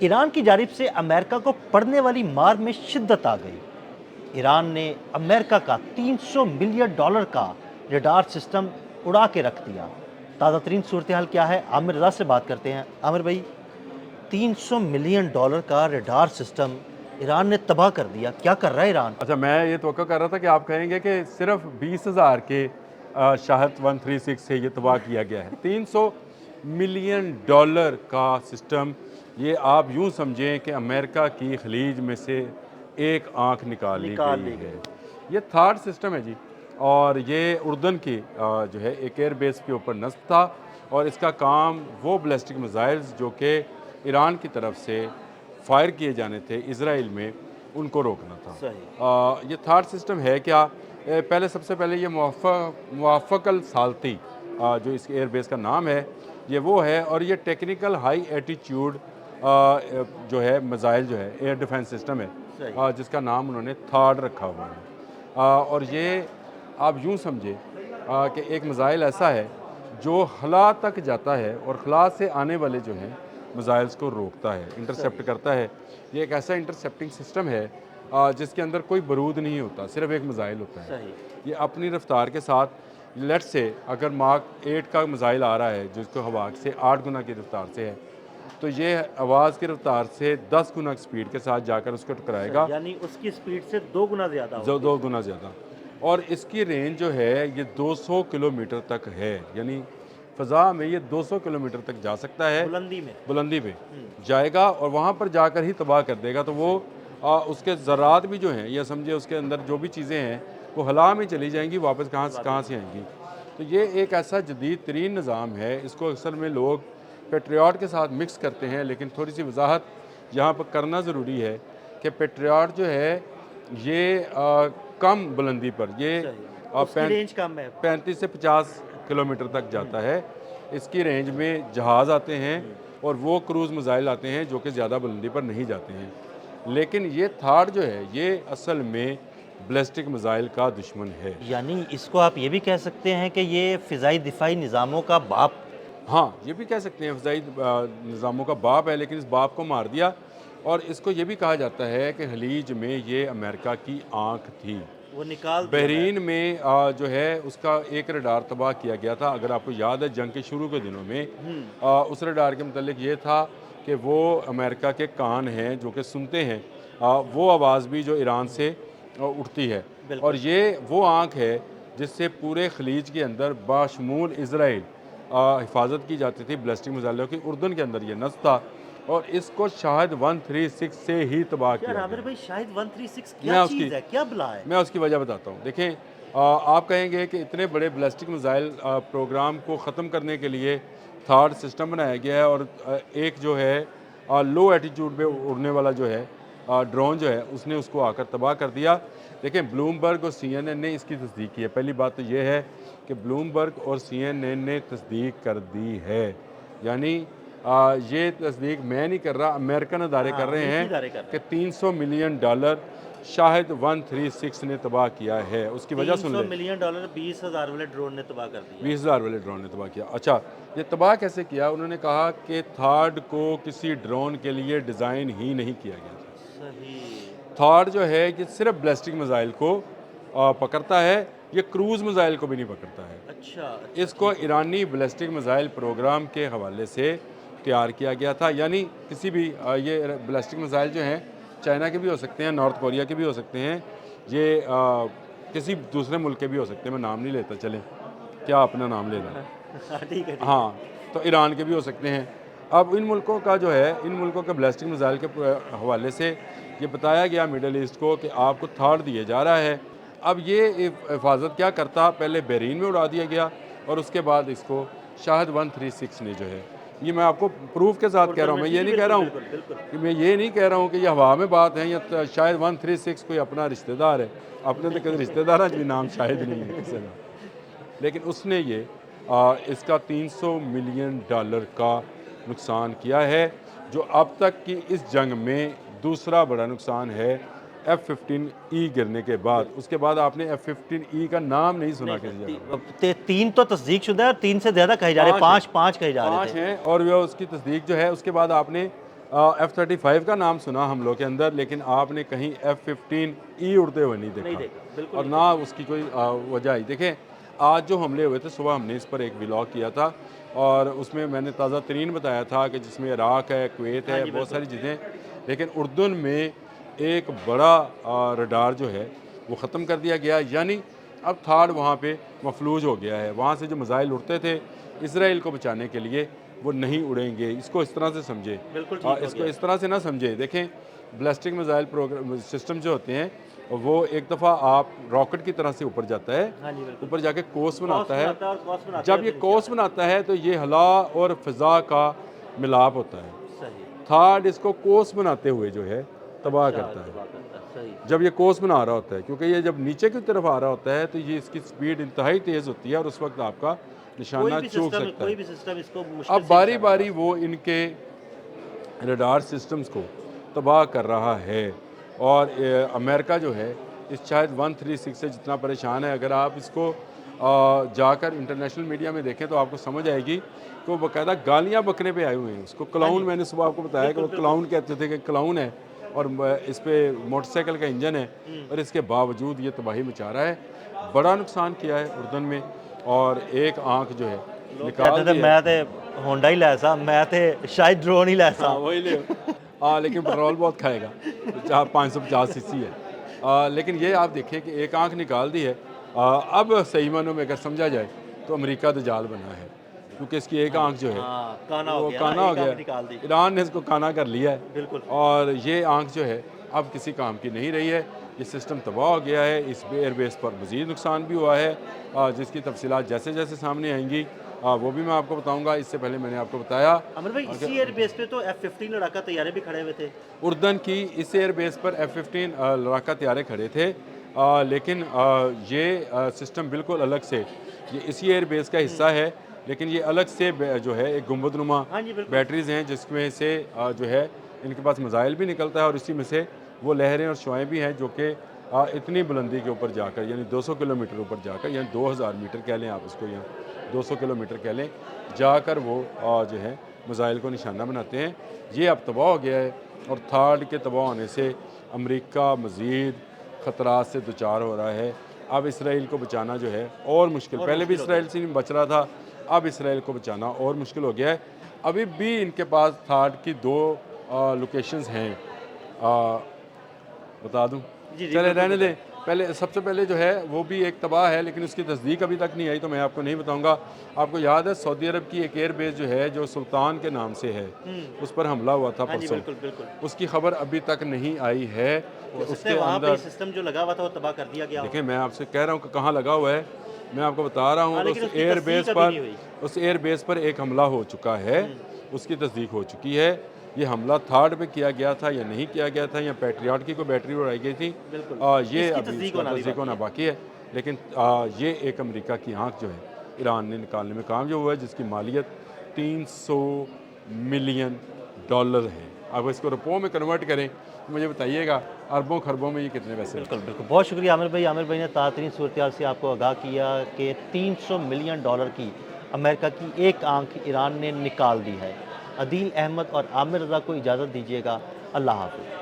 ایران کی جانب سے امریکہ کو پڑنے والی مار میں شدت آ گئی۔ ایران نے امریکہ کا $300 ملین کا ریڈار سسٹم اڑا کے رکھ دیا۔ تازہ ترین صورتحال کیا ہے، عامر رضا سے بات کرتے ہیں۔ عامر بھائی، $300 ملین کا ریڈار سسٹم ایران نے تباہ کر دیا، کیا کر رہا ہے ایران؟ اچھا، میں یہ توقع کر رہا تھا کہ آپ کہیں گے کہ صرف 20,000 کے شاہد 136 سے یہ تباہ کیا گیا ہے۔ $300 ملین کا سسٹم، یہ آپ یوں سمجھیں کہ امریکہ کی خلیج میں سے ایک آنکھ نکال لی گئی ہے۔ یہ تھرڈ سسٹم ہے جی، اور یہ اردن کی جو ہے ایک ایئر بیس کے اوپر نصب تھا، اور اس کا کام وہ بیلسٹک میزائلز جو کہ ایران کی طرف سے فائر کیے جانے تھے اسرائیل میں، ان کو روکنا تھا۔ یہ تھرڈ سسٹم ہے کیا؟ سب سے پہلے یہ موافق الثالثی جو اس ایئر بیس کا نام ہے، یہ وہ ہے، اور یہ ٹیکنیکل ہائی ایٹیچیوڈ جو ہے میزائل جو ہے ایئر ڈیفنس سسٹم ہے، جس کا نام انہوں نے تھرڈ رکھا ہوا ہے۔ اور یہ آپ یوں سمجھے کہ ایک میزائل ایسا ہے جو خلا تک جاتا ہے اور خلا سے آنے والے جو ہیں میزائلز کو روکتا ہے، انٹرسیپٹ کرتا ہے۔ یہ ایک ایسا انٹرسیپٹنگ سسٹم ہے جس کے اندر کوئی بارود نہیں ہوتا، صرف ایک میزائل ہوتا ہے۔ یہ اپنی رفتار کے ساتھ، لیٹ سے اگر ماک 8 کا میزائل آ رہا ہے جس کو ہوا سے 8 گنا کی رفتار سے ہے، تو یہ آواز کی رفتار سے 10 گنا سپیڈ کے ساتھ جا کر اس کو ٹکرائے گا، یعنی اس کی سپیڈ سے 2 گنا زیادہ ہوگی۔ 2 گنا زیادہ، اور اس کی رینج جو ہے یہ 200 کلومیٹر تک ہے، یعنی فضا میں یہ 200 کلومیٹر تک جا سکتا ہے، بلندی پہ جائے گا، اور وہاں پر جا کر ہی تباہ کر دے گا۔ تو وہ اس کے ذرات بھی جو ہیں، یہ سمجھے اس کے اندر جو بھی چیزیں ہیں وہ خلا میں چلی جائیں گی، واپس کہاں سے آئیں گی۔ تو یہ ایک ایسا جدید ترین نظام ہے، اس کو اکثر میں لوگ پیٹریاٹ کے ساتھ مکس کرتے ہیں، لیکن تھوڑی سی وضاحت یہاں پر کرنا ضروری ہے کہ پیٹریاٹ جو ہے یہ کم بلندی پر، یہ 35 سے 50 کلومیٹر تک جاتا ہے۔ اس کی رینج میں جہاز آتے ہیں اور وہ کروز میزائل آتے ہیں جو کہ زیادہ بلندی پر نہیں جاتے ہیں، لیکن یہ تھرڈ جو ہے یہ اصل میں بیلسٹک میزائل کا دشمن ہے۔ یعنی اس کو آپ یہ بھی کہہ سکتے ہیں کہ یہ فضائی دفاعی نظاموں کا باپ؟ ہاں، یہ بھی کہہ سکتے ہیں فضائی نظاموں کا باپ ہے، لیکن اس باپ کو مار دیا، اور اس کو یہ بھی کہا جاتا ہے کہ خلیج میں یہ امریکہ کی آنکھ تھی۔ وہ نکال بحرین میں جو ہے اس کا ایک ریڈار تباہ کیا گیا تھا، اگر آپ کو یاد ہے جنگ کے شروع کے دنوں میں اس ریڈار کے متعلق یہ تھا کہ وہ امریکہ کے کان ہیں جو کہ سنتے ہیں وہ آواز بھی جو ایران سے اٹھتی ہے، اور یہ وہ آنکھ ہے جس سے پورے خلیج کے اندر باشمول اسرائیل حفاظت کی جاتی تھی بیلسٹک میزائلوں کی۔ اردن کے اندر یہ نصب تھا، اور اس کو شاہد 136 سے ہی تباہ کیا گیا۔ عامر بھائی، شاہد 136 کیا چیز ہے، کیا بلا ہے؟ میں اس کی وجہ بتاتا ہوں۔ دیکھیں، آپ کہیں گے کہ اتنے بڑے بیلسٹک میزائل پروگرام کو ختم کرنے کے لیے تھرڈ سسٹم بنایا گیا ہے، اور ایک جو ہے لو ایٹیچیوڈ پہ اڑنے والا جو ہے ڈرون جو ہے اس نے اس کو آ کر تباہ کر دیا۔ دیکھیں، بلومبرگ اور CNN نے اس کی تصدیق کی ہے۔ پہلی بات تو یہ ہے کہ بلومبرگ اور CNN نے تصدیق کر دی ہے، یعنی یہ تصدیق میں نہیں کر رہا، امریکن ادارے کر رہے ہیں کہ $300 ملین شاہد 136 نے تباہ کیا ہے۔ اس کی وجہ سن لیں، $300 ملین 20,000 والے ڈرون نے تباہ کر دیا۔ 20,000 والے ڈرون نے تباہ کیا۔ اچھا، یہ تباہ کیسے کیا؟ انہوں نے کہا کہ تھرڈ کو کسی ڈرون کے لیے ڈیزائن ہی نہیں کیا گیا تھا۔ تھرڈ جو ہے یہ صرف بیلسٹک میزائل کو پکڑتا ہے، یہ کروز میزائل کو بھی نہیں پکڑتا ہے۔ اچھا، اس کو ایرانی بیلسٹک میزائل پروگرام کے حوالے سے تیار کیا گیا تھا، یعنی کسی بھی یہ بیلسٹک میزائل جو ہیں چائنا کے بھی ہو سکتے ہیں، نارتھ کوریا کے بھی ہو سکتے ہیں، یہ کسی دوسرے ملک کے بھی ہو سکتے ہیں، میں نام نہیں لیتا، چلیں کیا اپنا نام لینا ہے، ہاں، تو ایران کے بھی ہو سکتے ہیں۔ اب ان ملکوں کا جو ہے، ان ملکوں کے بیلسٹک میزائل کے حوالے سے یہ بتایا گیا مڈل ایسٹ کو کہ آپ کو تھرڈ دیا جا رہا ہے۔ اب یہ حفاظت کیا کرتا؟ پہلے بحرین میں اڑا دیا گیا، اور اس کے بعد اس کو شاہد 136 نے جو ہے، یہ میں آپ کو پروف کے ساتھ کہہ رہا ہوں، میں یہ نہیں کہہ رہا ہوں کہ یہ ہوا میں بات ہے، یا شاید 136 کوئی اپنا رشتہ دار ہے، اپنے تو کسی رشتہ دار بھی نام شاہد نہیں ہے کسی کا، لیکن اس نے یہ اس کا $300 ملین کا نقصان کیا ہے، جو اب تک کی اس جنگ میں دوسرا بڑا نقصان ہے F-15E گرنے کے بعد۔ اس کے بعد آپ نے F-15E کا نام نہیں سنا کسی جگہ۔ 3 تو تصدیق شدہ ہے، اور 3 سے زیادہ کہے جا رہے ہیں، 5 کہے جا رہے ہیں، 5 ہیں، اور وہ اس کی تصدیق جو ہے اس کے بعد آپ نے F-35 کا نام سنا ہم لوگ کے اندر، لیکن آپ نے کہیں F-15E اڑتے ہوئے نہیں دیکھا، اور نہ اس کی کوئی وجہ آئی۔ دیکھیں آج جو حملے ہوئے تھے، صبح ہم نے اس پر ایک ولاگ کیا تھا، اور اس میں نے تازہ ترین بتایا تھا کہ جس میں عراق ہے، کویت ہے، بہت ساری چیزیں، لیکن اردن میں ایک بڑا ریڈار جو ہے وہ ختم کر دیا گیا، یعنی اب تھاڈ وہاں پہ مفلوج ہو گیا ہے۔ وہاں سے جو میزائل اڑتے تھے اسرائیل کو بچانے کے لیے، وہ نہیں اڑیں گے۔ اس کو اس طرح سے سمجھے، اس کو اس طرح سے نہ سمجھے۔ دیکھیں بیلسٹک میزائل سسٹم جو ہوتے ہیں، وہ ایک دفعہ آپ راکٹ کی طرح سے اوپر جاتا ہے، اوپر جا کے کوس بناتا ہے۔ جب یہ کوس بناتا ہے تو یہ ہوا اور فضا کا ملاپ ہوتا ہے۔ تھاڈ اس کو کوس بناتے ہوئے جو ہے تباہ کرتا ہے، جب یہ کوس بنا رہا ہوتا ہے، کیونکہ یہ جب نیچے کی طرف آ رہا ہوتا ہے تو یہ اس کی سپیڈ انتہائی تیز ہوتی ہے، اور اس وقت آپ کا نشانہ چوک سکتا ہے۔ اب باری باری وہ ان کے ریڈار سسٹمز کو تباہ کر رہا ہے، اور امریکہ جو ہے اس شاید 136 سے جتنا پریشان ہے۔ اگر آپ اس کو جا کر انٹرنیشنل میڈیا میں دیکھیں تو آپ کو سمجھ آئے گی کہ وہ باقاعدہ گالیاں بکنے پہ آئے ہوئے ہیں۔ اس کو کلاؤن، میں نے صبح آپ کو بتایا کہ وہ کلاؤن کہتے تھے، کہ کلاؤن ہے، اور اس پہ موٹر سائیکل کا انجن ہے، اور اس کے باوجود یہ تباہی مچا رہا ہے۔ بڑا نقصان کیا ہے اردن میں، اور ایک آنکھ جو ہے نکال دی ہے۔ میں تے ہونڈا ہی لے سا، میں تے شاید ڈرون ہی لے سا، وہی لے، لیکن پیٹرول بہت کھائے گا، 550 cc ہے۔ لیکن یہ آپ دیکھیں کہ ایک آنکھ نکال دی ہے۔ اب صحیح معنوں میں اگر سمجھا جائے تو امریکہ دجال بنا ہے، کیونکہ اس کی ایک آنکھ جو ہے وہ کانا ہو گیا۔ ایران نے اس کو کانا کر لیا ہے، اور یہ آنکھ جو ہے اب کسی کام کی نہیں رہی ہے۔ یہ سسٹم تباہ ہو گیا ہے۔ اس ایئر بیس پر مزید نقصان بھی ہوا ہے، جس کی تفصیلات جیسے جیسے سامنے آئیں گی وہ بھی میں آپ کو بتاؤں گا۔ اس سے پہلے میں نے آپ کو بتایا عامر بھائی اسی ایئر بیس پہ تو F-15 لڑاکا طیارے بھی کھڑے ہوئے تھے۔ اردن کی اس ایئر بیس پر F-15 لڑاکا طیارے کھڑے تھے، لیکن یہ سسٹم بالکل الگ سے، یہ اسی ایئر بیس کا حصہ ہے، لیکن یہ الگ سے جو ہے ایک گنبد نما بیٹریز ہیں، جس میں سے جو ہے ان کے پاس میزائل بھی نکلتا ہے، اور اسی میں سے وہ لہریں اور شعاعیں بھی ہیں جو کہ اتنی بلندی کے اوپر جا کر، یعنی 200 کلومیٹر اوپر جا کر، یعنی 2000 میٹر کہہ لیں آپ اس کو، یا 200 کلومیٹر کہہ لیں، جا کر وہ جو ہے میزائل کو نشانہ بناتے ہیں۔ یہ اب تباہ ہو گیا ہے، اور تھاڈ کے تباہ ہونے سے امریکہ مزید خطرات سے دوچار ہو رہا ہے۔ اب اسرائیل کو بچانا جو ہے اور مشکل، پہلے بھی اسرائیل سے نہیں بچ رہا تھا، اب اسرائیل کو بچانا اور مشکل ہو گیا ہے۔ ابھی بھی ان کے پاس تھاڈ کی 2 لوکیشنز ہیں، بتا دوں؟ چلے رہنے دیں۔ پہلے سب سے پہلے جو ہے وہ بھی ایک تباہ ہے، لیکن اس کی تصدیق ابھی تک نہیں آئی، تو میں آپ کو نہیں بتاؤں گا۔ آپ کو یاد ہے سعودی عرب کی ایک ایئر بیس جو ہے، جو سلطان کے نام سے ہے، اس پر حملہ ہوا تھا پرسوں، اس کی خبر ابھی تک نہیں آئی ہے کہ اس کے اندر سسٹم جو لگا ہوا تھا وہ تباہ کر دیا گیا۔ دیکھیں میں آپ سے کہہ رہا ہوں کہ کہاں لگا ہوا ہے، میں آپ کو بتا رہا ہوں، اس ایئر بیس پر ایک حملہ ہو چکا ہے، اس کی تصدیق ہو چکی ہے۔ یہ حملہ تھاڈ پہ کیا گیا تھا یا نہیں کیا گیا تھا، یا پیٹریاٹ کی کوئی بیٹری اڑائی گئی تھی، یہ ابھی تصدیق ہونا باقی ہے۔ لیکن یہ ایک امریکہ کی آنکھ جو ہے ایران نے نکالنے میں کامیاب ہوا ہے، جس کی مالیت $300 ملین ہے۔ اب اس کو روپوں میں کنورٹ کریں تو مجھے بتائیے گا اربوں خربوں میں یہ کتنے پیسے؟ بالکل بہت شکریہ عامر بھائی۔ عامر بھائی نے تازہ ترین صورتحال سے آپ کو آگاہ کیا کہ $300 ملین کی امریکہ کی ایک آنکھ ایران نے نکال دی ہے۔ عدیل احمد اور عامر رضا کو اجازت دیجیے گا۔ اللہ حافظ۔